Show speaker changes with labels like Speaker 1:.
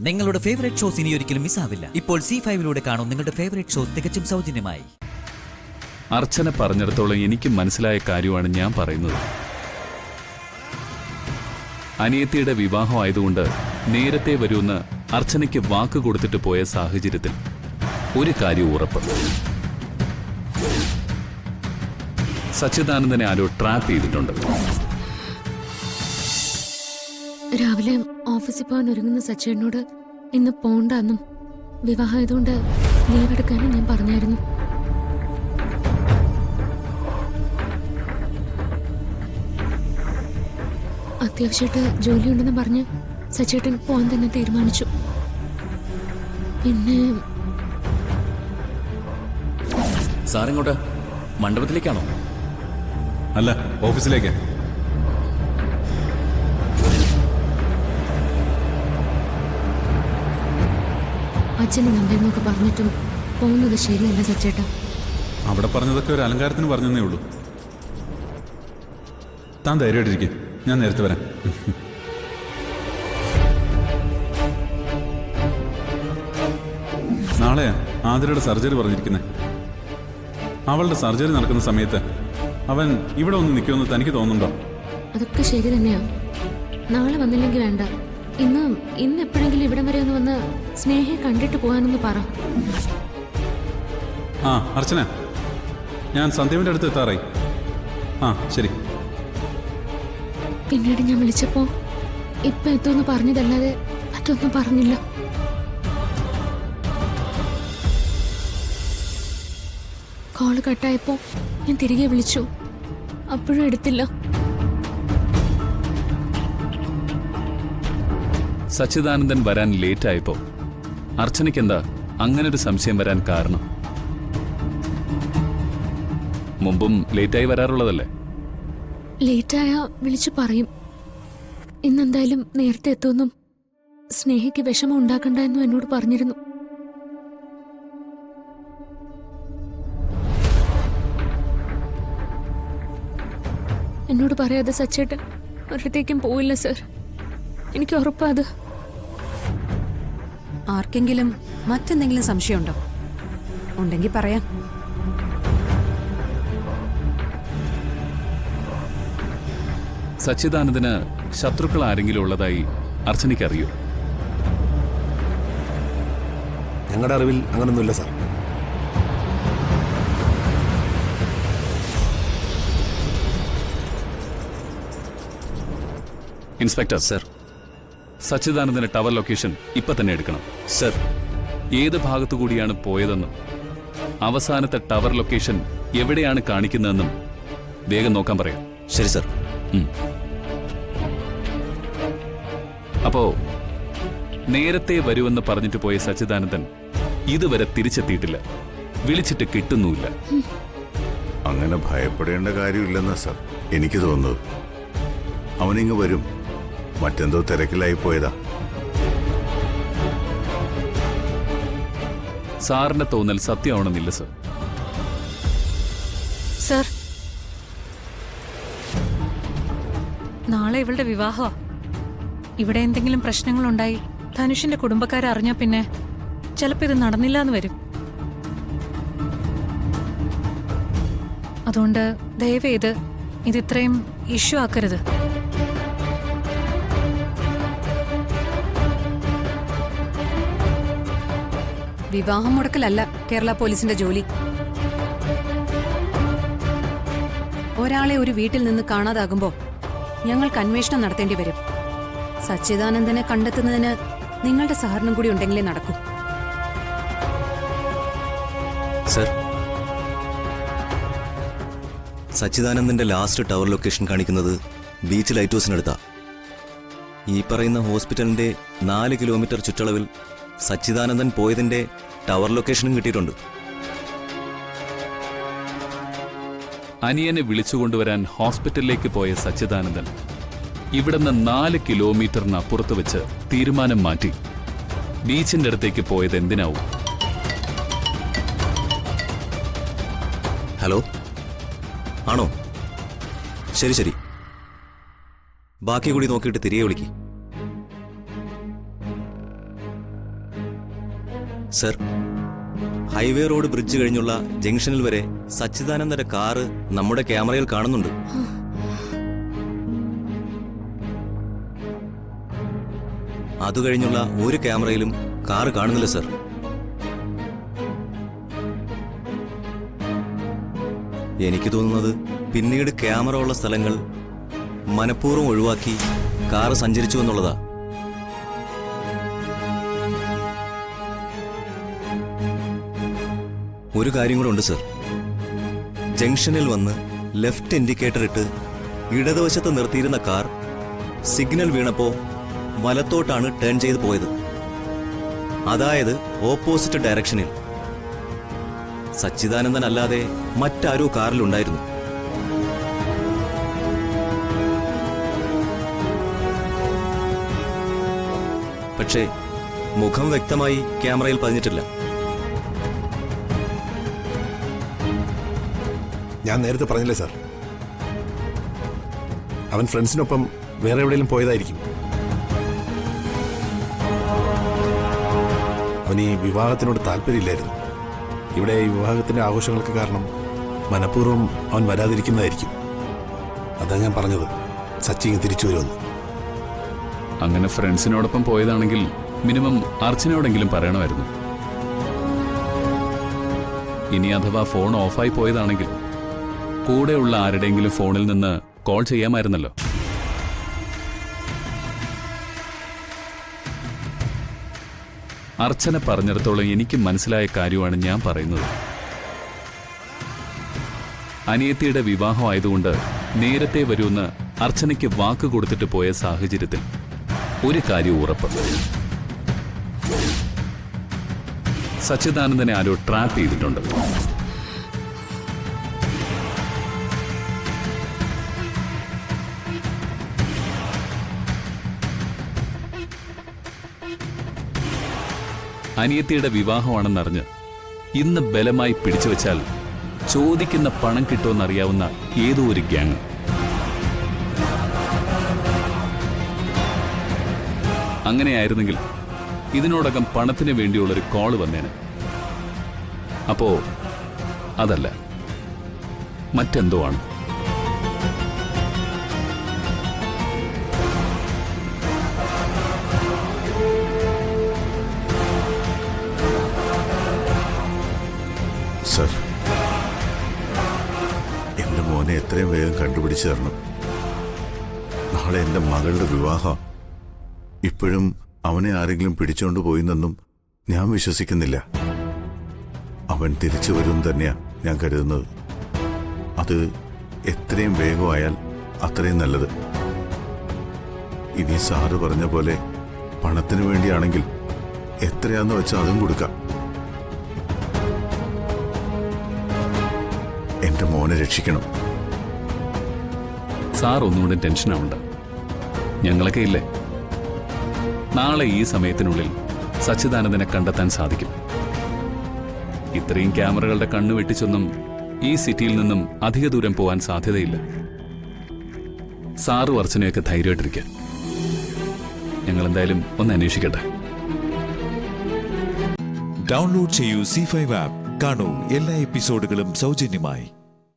Speaker 1: നിങ്ങളുടെ favourite shows ഇനി ഒരിക്കലും മിസ്സാവില്ല. ഇപ്പോൾ C5 കാണും നിങ്ങളുടെ ഫേവറേറ്റ് ഷോസ് തികച്ചും സൗജന്യമായി.
Speaker 2: അർച്ചന പറഞ്ഞിടത്തോളം എനിക്ക് മനസ്സിലായ കാര്യമാണ് ഞാൻ പറയുന്നത്. അനിയത്തിയുടെ വിവാഹമായതുകൊണ്ട് നേരത്തെ വരുമെന്ന് അർച്ചനയ്ക്ക് വാക്ക് കൊടുത്തിട്ട് പോയ സാഹചര്യത്തിൽ ഒരു കാര്യം ഉറപ്പ്, സച്ചിദാനന്ദനെ ആരോ ട്രാപ്പ് ചെയ്തിട്ടുണ്ട്.
Speaker 3: രാവിലെ ഓഫീസിൽ പോകാൻ ഒരുങ്ങുന്ന സച്ചേട്ടനോട് ഇന്ന് പോണ്ടെന്നും വിവാഹമായതുകൊണ്ട് ലീവ് എടുക്കാനും ഞാൻ പറഞ്ഞായിരുന്നു. അത്യാവശ്യമായിട്ട് ജോലിയുണ്ടെന്ന് പറഞ്ഞ് സച്ചേട്ടൻ പോകാൻ തന്നെ തീരുമാനിച്ചു. പിന്നെ
Speaker 4: സാറിങ്ങോട്ട് മണ്ഡപത്തിലേക്കാണോ?
Speaker 5: അല്ല, ഓഫീസിലേക്ക്.
Speaker 3: അച്ഛനും നമ്പരെന്നൊക്കെ പറഞ്ഞിട്ടും പോകുന്നത് ശരിയല്ല സച്ചേട്ട.
Speaker 5: അവിടെ പറഞ്ഞതൊക്കെ ഒരു അലങ്കാരത്തിന് പറഞ്ഞതേ ഉള്ളൂ. താൻ ധൈര്യമായിട്ടിരിക്കും, ഞാൻ നേരത്തെ വരാം. നാളെ ആതിരയുടെ സർജറി പറഞ്ഞിരിക്കുന്നത്. അവളുടെ സർജറി നടക്കുന്ന സമയത്ത് അവൻ ഇവിടെ ഒന്ന് നിൽക്കുമെന്ന് തനിക്ക് തോന്നുന്നുണ്ടോ?
Speaker 3: അതൊക്കെ ശരി തന്നെയാ. നാളെ വന്നില്ലെങ്കിൽ വേണ്ട, ഇന്ന് എപ്പോഴെങ്കിലും ഇവിടം വരെ ഒന്ന് വന്ന് സ്നേഹയെ കണ്ടിട്ട് പോകാനൊന്ന് പറ.
Speaker 5: ആ അർച്ചന, ഞാൻ സന്ധ്യയുടെ അടുത്ത് എത്താറായി. ആ ശരി.
Speaker 3: പിന്നീട് ഞാൻ വിളിച്ചപ്പോ ഇപ്പൊ എത്തുമെന്ന് പറഞ്ഞതല്ലാതെ മറ്റൊന്നും പറഞ്ഞില്ല. കോള് കട്ടായപ്പോ ഞാൻ തിരികെ വിളിച്ചു, അപ്പോഴും എടുത്തില്ല.
Speaker 2: സച്ചിദാനന്ദൻ വരാൻ ലേറ്റായപ്പോ അർച്ചനയ്ക്ക് എന്താ അങ്ങനൊരു സംശയം വരാൻ കാരണം? മുമ്പും ലേറ്റായി വരാറുള്ളതല്ലേ?
Speaker 3: ലേറ്റായ വിളിച്ചു പറയും. ഇന്നെന്തായാലും നേരത്തെ എത്തുമെന്നും സ്നേഹയ്ക്ക് വിഷമം ഉണ്ടാക്കണ്ട എന്നും എന്നോട് പറഞ്ഞിരുന്നു. എന്നോട് പറയാതെ സച്ചേട്ടൻ ഒരിടത്തേക്കും പോയില്ല സർ, എനിക്ക് ഉറപ്പാത്.
Speaker 6: ആർക്കെങ്കിലും മറ്റെന്തെങ്കിലും സംശയമുണ്ടോ? ഉണ്ടെങ്കിൽ പറയാം.
Speaker 2: സച്ചിദാനന്ദന് ശത്രുക്കൾ ആരെങ്കിലും ഉള്ളതായി അർച്ചനയ്ക്ക് അറിയോ?
Speaker 7: ഞങ്ങളുടെ അറിവിൽ അങ്ങനൊന്നുമില്ല സാർ.
Speaker 2: ഇൻസ്പെക്ടർ സർ, സച്ചിദാനന്ദന്റെ ടവർ ലൊക്കേഷൻ ഇപ്പൊ തന്നെ എടുക്കണം സർ. ഏത് ഭാഗത്തു കൂടിയാണ് പോയതെന്നും അവസാനത്തെ ടവർ ലൊക്കേഷൻ എവിടെയാണ് കാണിക്കുന്നതെന്നും വേഗം നോക്കാൻ പറയാം.
Speaker 7: ശരി സർ.
Speaker 2: അപ്പോ നേരത്തെ വരുമെന്ന് പറഞ്ഞിട്ട് പോയ സച്ചിദാനന്ദൻ ഇതുവരെ തിരിച്ചെത്തിയിട്ടില്ല, വിളിച്ചിട്ട് കിട്ടുന്നുമില്ല.
Speaker 8: അങ്ങനെ ഭയപ്പെടേണ്ട കാര്യമില്ലെന്നാ സർ എനിക്ക് തോന്നുന്നത്. അവനിങ്ങ് വരും, മറ്റെന്തോ തിരക്കിലായി പോയതാ.
Speaker 2: സാറിന്റെ തോന്നൽ സത്യമാണെന്നില്ല സർ.
Speaker 6: സർ, നാളെ ഇവളുടെ വിവാഹമാ. ഇവിടെ എന്തെങ്കിലും പ്രശ്നങ്ങളുണ്ടായി ധനുഷിന്റെ കുടുംബക്കാരറിഞ്ഞാ പിന്നെ ചിലപ്പോ ഇത് നടന്നില്ല എന്ന് വരും. അതുകൊണ്ട് ദയവേത് ഇതിത്രയും ഇഷ്യൂ ആക്കരുത്. വിവാഹം മുടക്കലല്ല കേരള പോലീസിന്റെ ജോലി. ഒരാളെ ഒരു വീട്ടിൽ നിന്ന് കാണാതാകുമ്പോ ഞങ്ങൾക്ക് അന്വേഷണം നടത്തേണ്ടി വരും. സച്ചിദാനന്ദനെ കണ്ടെത്തുന്നതിന് നിങ്ങളുടെ സഹകരണം കൂടി ഉണ്ടെങ്കിലേ നടക്കൂ.
Speaker 7: സർ, സച്ചിദാനന്ദന്റെ ലാസ്റ്റ് ടവർ ലൊക്കേഷൻ കാണിക്കുന്നത് ബീച്ച് ലൈറ്റ് ഹൗസിനടുത്താ. ഈ പറയുന്ന ഹോസ്പിറ്റലിന്റെ 4 കിലോമീറ്റർ ചുറ്റളവിൽ സച്ചിദാനന്ദൻ പോയതിന്റെ ടവർ ലൊക്കേഷനും കിട്ടിയിട്ടുണ്ട്.
Speaker 2: അനിയനെ വിളിച്ചുകൊണ്ടുവരാൻ ഹോസ്പിറ്റലിലേക്ക് പോയ സച്ചിദാനന്ദൻ ഇവിടുന്ന് 4 കിലോമീറ്ററിന് അപ്പുറത്ത് വെച്ച് തീരുമാനം മാറ്റി ബീച്ചിന്റെ അടുത്തേക്ക് പോയത് എന്തിനാവും?
Speaker 7: ഹലോ, ആണോ? ശരി ശരി, ബാക്കി കൂടി നോക്കിയിട്ട് തിരികെ വിളിക്ക്. സർ, ഹൈവേ റോഡ് ബ്രിഡ്ജ് കഴിഞ്ഞുള്ള ജംഗ്ഷനിൽ വരെ സച്ചിദാനന്ദന്റെ കാറ് നമ്മുടെ ക്യാമറയിൽ കാണുന്നുണ്ട്. അത് കഴിഞ്ഞുള്ള ഒരു ക്യാമറയിലും കാറ് കാണുന്നില്ല സർ. എനിക്ക് തോന്നുന്നത് പിന്നീട് ക്യാമറ ഉള്ള സ്ഥലങ്ങൾ മനഃപൂർവ്വം ഒഴിവാക്കി കാറ് സഞ്ചരിച്ചു എന്നുള്ളതാ. ഒരു കാര്യം കൂടെ ഉണ്ട് സർ. ജംഗ്ഷനിൽ വന്ന് ലെഫ്റ്റ് ഇൻഡിക്കേറ്റർ ഇട്ട് ഇടതുവശത്ത് നിർത്തിയിരുന്ന കാർ സിഗ്നൽ വീണപ്പോ വലത്തോട്ടാണ് ടേൺ ചെയ്ത് പോയത്. അതായത് ഓപ്പോസിറ്റ് ഡയറക്ഷനിൽ. സച്ചിദാനന്ദൻ അല്ലാതെ മറ്റാരോ കാറിലുണ്ടായിരുന്നു. പക്ഷേ മുഖം വ്യക്തമായി ക്യാമറയിൽ പതിഞ്ഞിട്ടില്ല.
Speaker 9: ഞാൻ നേരത്തെ പറഞ്ഞില്ലേ സാർ, അവൻ ഫ്രണ്ട്സിനൊപ്പം വേറെ എവിടെയെങ്കിലും പോയതായിരിക്കും. അവന് ഈ വിവാഹത്തിനോട് താല്പര്യമില്ലായിരുന്നു. ഇവിടെ ഈ വിവാഹത്തിന്റെ ആഘോഷങ്ങൾക്ക് കാരണം മനഃപൂർവ്വം അവൻ വരാതിരിക്കുന്നതായിരിക്കും. അതാ ഞാൻ പറഞ്ഞത് സച്ചി ഇങ്ങ് തിരിച്ചു വരുമെന്ന്.
Speaker 2: അങ്ങനെ ഫ്രണ്ട്സിനോടൊപ്പം പോയതാണെങ്കിൽ മിനിമം അർച്ചനയോടെങ്കിലും പറയണമായിരുന്നു. ഇനി അഥവാ ഫോൺ ഓഫായി പോയതാണെങ്കിൽ കൂടെയുള്ള ആരുടെയെങ്കിലും ഫോണിൽ നിന്ന് കോൾ ചെയ്യാമായിരുന്നല്ലോ. അർച്ചന പറഞ്ഞിടത്തോളം എനിക്ക് മനസ്സിലായ കാര്യമാണ് ഞാൻ പറയുന്നത്. അനിയത്തിയുടെ വിവാഹമായതുകൊണ്ട് നേരത്തെ വരുമെന്ന് അർച്ചനയ്ക്ക് വാക്ക് കൊടുത്തിട്ട് പോയ സാഹചര്യത്തിൽ ഒരു കാര്യം ഉറപ്പ്, സച്ചിദാനന്ദനെ ആരോ ട്രാപ്പ് ചെയ്തിട്ടുണ്ട്. അനിയത്തിയുടെ വിവാഹമാണെന്നറിഞ്ഞ് ഇന്ന് ബലമായി പിടിച്ചു വച്ചാൽ ചോദിക്കുന്ന പണം കിട്ടുമെന്നറിയാവുന്ന ഏതോ ഒരു ഗ്യാങ്. അങ്ങനെയായിരുന്നെങ്കിൽ ഇതിനോടകം പണത്തിന് വേണ്ടിയുള്ളൊരു കോള് വന്നേന്. അപ്പോ അതല്ല, മറ്റെന്തോ ആണ്.
Speaker 8: സർ, എന്റെ മോനെ എത്രയും വേഗം കണ്ടുപിടിച്ചു തരണം. നാളെ എന്റെ മകളുടെ വിവാഹം. ഇപ്പോഴും അവനെ ആരെങ്കിലും പിടിച്ചോണ്ട് പോയിന്നൊന്നും ഞാൻ വിശ്വസിക്കുന്നില്ല. അവൻ തിരിച്ചു വരും തന്നെയാ ഞാൻ കരുതുന്നത്. അത് എത്രയും വേഗമായാൽ അത്രയും നല്ലത്. ഇനി സാറ് പറഞ്ഞ പോലെ പണത്തിന് വേണ്ടിയാണെങ്കിൽ എത്രയാന്ന് വെച്ചാൽ അതും കൊടുക്കാം. എന്റെ മോനെ രക്ഷിക്കണം.
Speaker 2: സാർ ഒന്നുകൂടെ ടെൻഷനാവണ്ട. ഞങ്ങളൊക്കെ ഇല്ലേ. നാളെ ഈ സമയത്തിനുള്ളിൽ സച്ചിദാനന്ദനെ കണ്ടെത്താൻ സാധിക്കും. ഇത്രയും ക്യാമറകളുടെ കണ്ണു വെട്ടിച്ചൊന്നും ഈ സിറ്റിയിൽ നിന്നും അധിക ദൂരം പോവാൻ സാധ്യതയില്ല. സാറ് അർച്ചനയൊക്കെ ധൈര്യമായിട്ടിരിക്കുക. ഞങ്ങൾ എന്തായാലും ഒന്ന് അന്വേഷിക്കട്ടെ.
Speaker 10: ഡൗൺലോഡ് ചെയ്യൂ C5 ആപ്പ്. കാണൂ എല്ലാ എപ്പിസോഡുകളും സൗജന്യമായി.